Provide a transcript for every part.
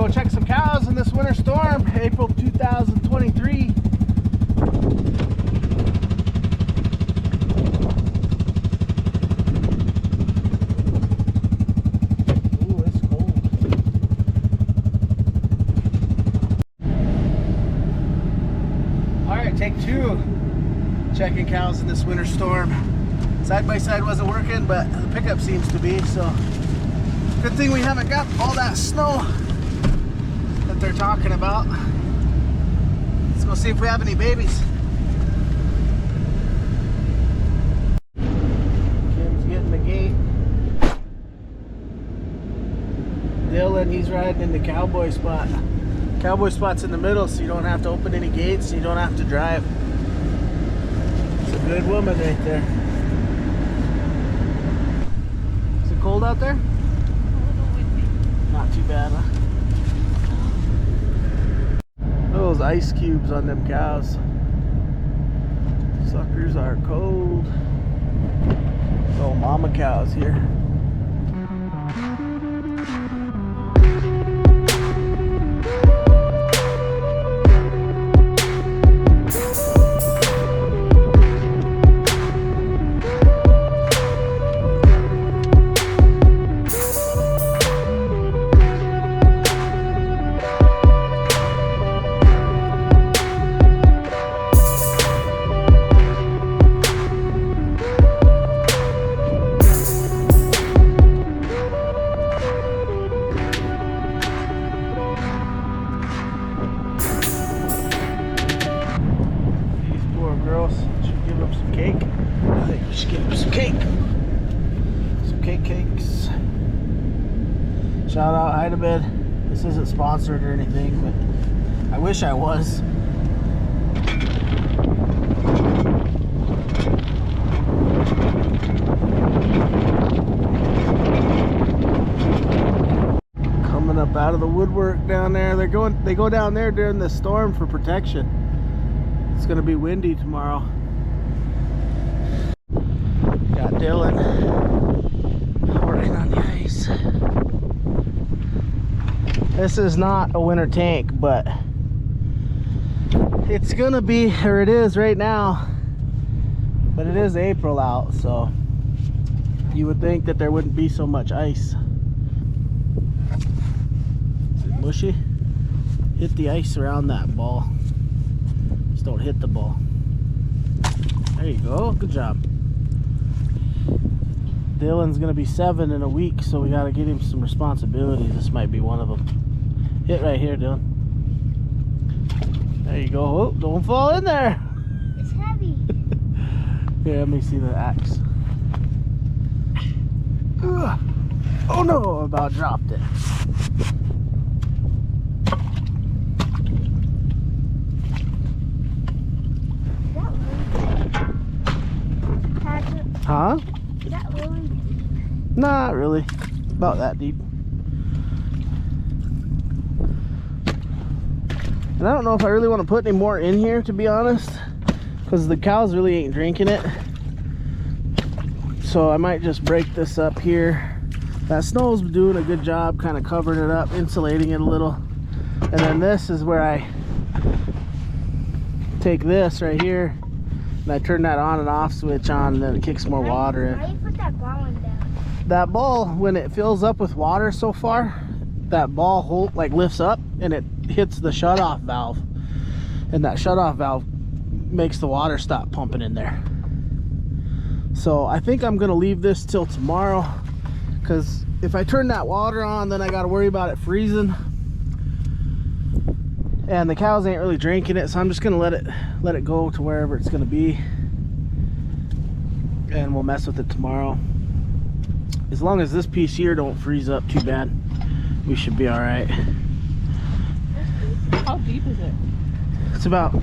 go check some cows in this winter storm, April 2023. Ooh, it's cold. All right, take two. Checking cows in this winter storm. Side by side wasn't working, but the pickup seems to be, so good thing we haven't got all that snow that they're talking about. Let's go see if we have any babies. Kim's getting the gate. Dylan, he's riding in the cowboy spot. Cowboy spot's in the middle, so you don't have to open any gates, you don't have to drive. It's a good woman right there. Is it cold out there? Not too bad, huh? Those ice cubes on them cows. Suckers are cold. Oh, mama cows here. Shout out a.diamondentertainment. This isn't sponsored or anything, but I wish I was. Coming up out of the woodwork down there. They go down there during the storm for protection. It's gonna be windy tomorrow. Got Dylan working on the ice. This is not a winter tank, but it's gonna be, or it is right now, but it is April out, so you would think that there wouldn't be so much ice. Is it mushy? Hit the ice around that ball. Just don't hit the ball. There you go, good job. Dylan's gonna be 7 in a week, so we gotta get him some responsibilities. This might be one of them. Hit right here, Dylan. There you go. Oh, don't fall in there. It's heavy. Here, let me see the axe. Ugh. Oh no, I about dropped it. Huh? Is that really deep? Not really. About that deep. And I don't know if I really want to put any more in here, to be honest, because the cows really ain't drinking it. So I might just break this up here. That snow's doing a good job kind of covering it up, insulating it a little. And then this is where I take this right here and I turn that on and off switch on, and then it kicks more water in. Why do you put that ball in down? That ball, when it fills up with water so far, that ball lifts up and it hits the shutoff valve, and that shutoff valve makes the water stop pumping in there. So I think I'm gonna leave this till tomorrow, because if I turn that water on, then I got to worry about it freezing, and the cows ain't really drinking it. So I'm just gonna let it go to wherever it's gonna be, and we'll mess with it tomorrow. As long as this piece here don't freeze up too bad, we should be all right. How deep is it? It's about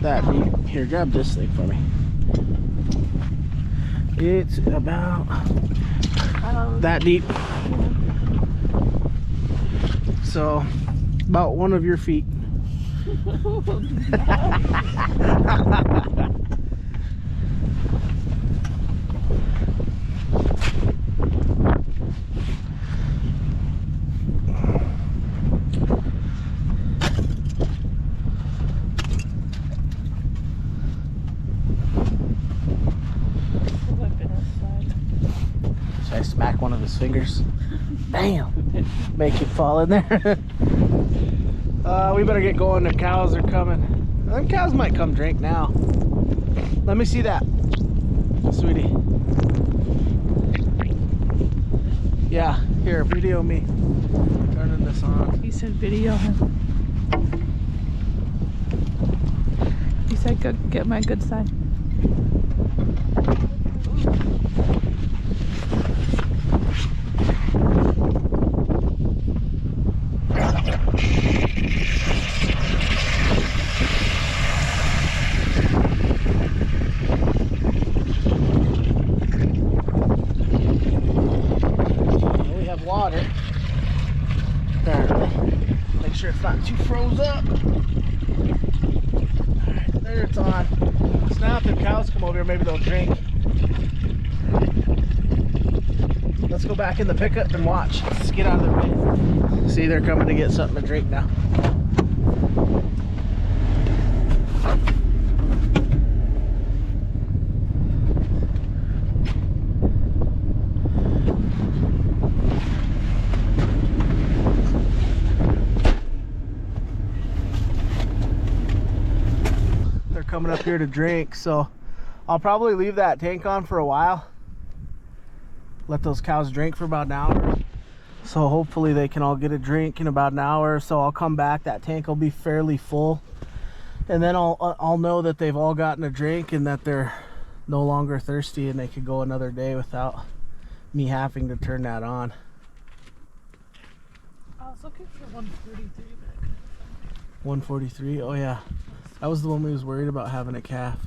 that deep. Here, grab this thing for me. It's about that deep. So, about one of your feet. one of his fingers. Damn. Make him fall in there. We better get going. The cows are coming. Them cows might come drink now. Let me see that, sweetie. Yeah, here, video me. Turning this on. He said video him. He said get my good side. Water. Apparently. Make sure it's not too froze up. Alright, there it's on. So now if the cows come over here, maybe they'll drink. Let's go back in the pickup and watch. Let's get out of the way. See, they're coming to get something to drink now. Coming up here to drink, so I'll probably leave that tank on for a while, let those cows drink for about an hour, so hopefully they can all get a drink in about an hour. So I'll come back, that tank will be fairly full, and then I'll know that they've all gotten a drink and that they're no longer thirsty and they could go another day without me having to turn that on. I was looking for 143, but I couldn't find it. 143, oh yeah. That was the one we was worried about having a calf.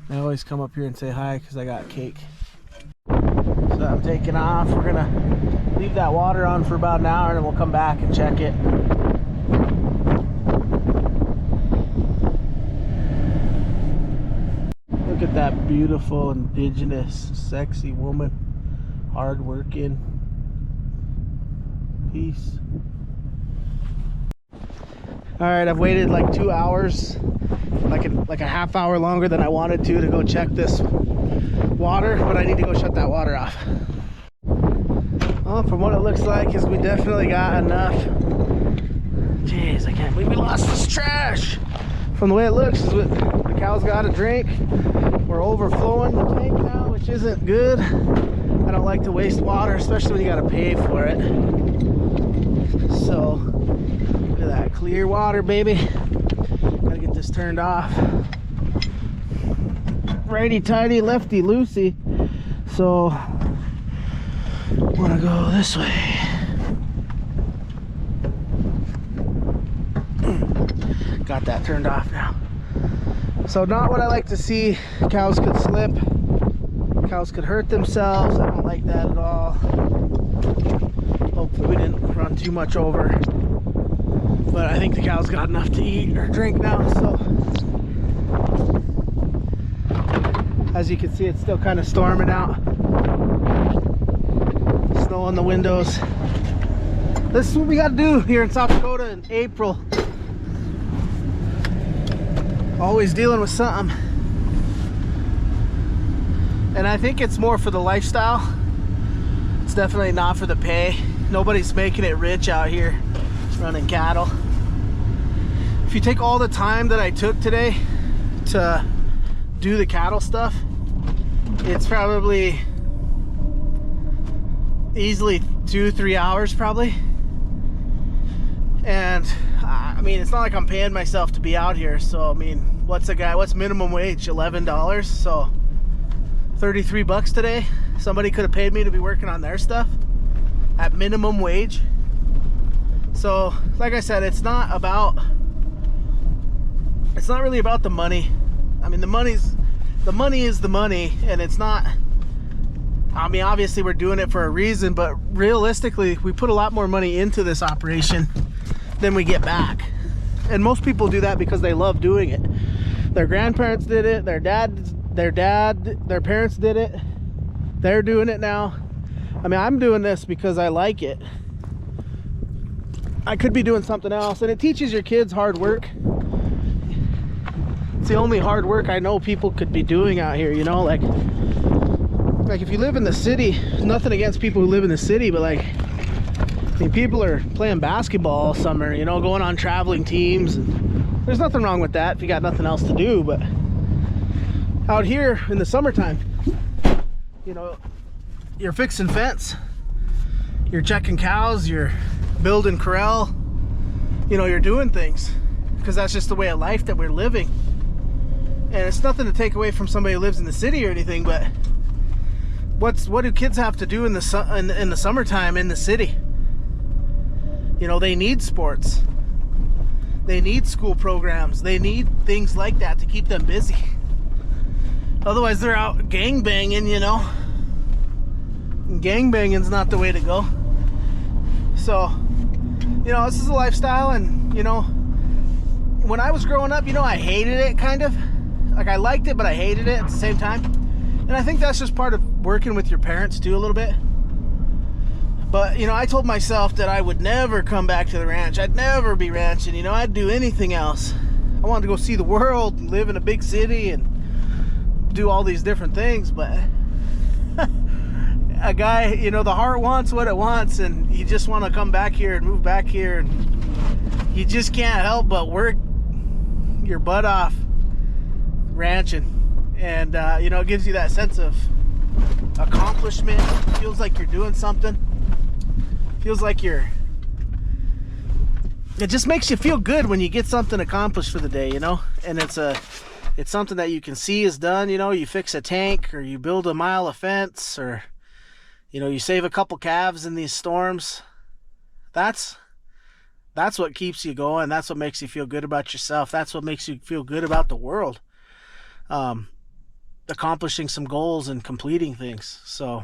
I always come up here and say hi because I got cake. So I'm taking off. We're gonna leave that water on for about an hour and then we'll come back and check it. Look at that beautiful, indigenous, sexy woman. Hard working. Peace. Alright, I've waited like 2 hours, like a half hour longer than I wanted to go check this water, but I need to go shut that water off. Well, from what it looks like is we definitely got enough. Jeez, I can't believe we lost this trash. From the way it looks, is the cows got a drink. We're overflowing the tank now, which isn't good. I don't like to waste water, especially when you gotta pay for it. So look at that clear water, baby. Gotta get this turned off. Righty tighty, lefty loosey. So I'm gonna go this way. Got that turned off now. So not what I like to see. Cows could slip. Cows could hurt themselves. I don't like that at all. Hopefully we didn't run too much over. But I think the cows got enough to eat or drink now, so. As you can see, it's still kind of storming out. Snow on the windows. This is what we gotta do here in South Dakota in April. Always dealing with something. And I think it's more for the lifestyle. It's definitely not for the pay. Nobody's making it rich out here running cattle. If you take all the time that I took today to do the cattle stuff, it's probably easily 2-3 hours probably. And I mean, it's not like I'm paying myself to be out here, so I mean, what's minimum wage? $11, so 33 bucks today. Somebody could have paid me to be working on their stuff at minimum wage. So like I said, it's not really about the money. I mean, the money is the money, and it's not, I mean, obviously we're doing it for a reason, but realistically we put a lot more money into this operation than we get back. And most people do that because they love doing it. Their grandparents did it, their parents did it, they're doing it now. I mean, I'm doing this because I like it. I could be doing something else, and it teaches your kids hard work. It's the only hard work I know people could be doing out here, you know, like like if you live in the city, nothing against people who live in the city, but like, I mean, people are playing basketball all summer, you know, going on traveling teams, and there's nothing wrong with that if you got nothing else to do. But out here in the summertime, you know, you're fixing fence, you're checking cows, you're building corral, you know, you're doing things because that's just the way of life that we're living. And it's nothing to take away from somebody who lives in the city or anything, but what do kids have to do in the summertime in the city? You know, they need sports, they need school programs, they need things like that to keep them busy. Otherwise they're out gang banging, you know. Gang banging's not the way to go. So, you know, this is a lifestyle, and you know, when I was growing up, you know, I hated it kind of. Like, I liked it, but I hated it at the same time. And I think that's just part of working with your parents too a little bit. But, you know, I told myself that I would never come back to the ranch. I'd never be ranching, you know, I'd do anything else. I wanted to go see the world and live in a big city and do all these different things, but a guy, you know, the heart wants what it wants, and you just want to come back here and move back here, and you just can't help but work your butt off ranching. And you know, it gives you that sense of accomplishment. It feels like you're doing something. It feels like it just makes you feel good when you get something accomplished for the day, you know. And it's something that you can see is done. You know, you fix a tank, or you build a mile of fence, or you know, you save a couple calves in these storms. That's what keeps you going. That's what makes you feel good about yourself. That's what makes you feel good about the world. Accomplishing some goals and completing things. So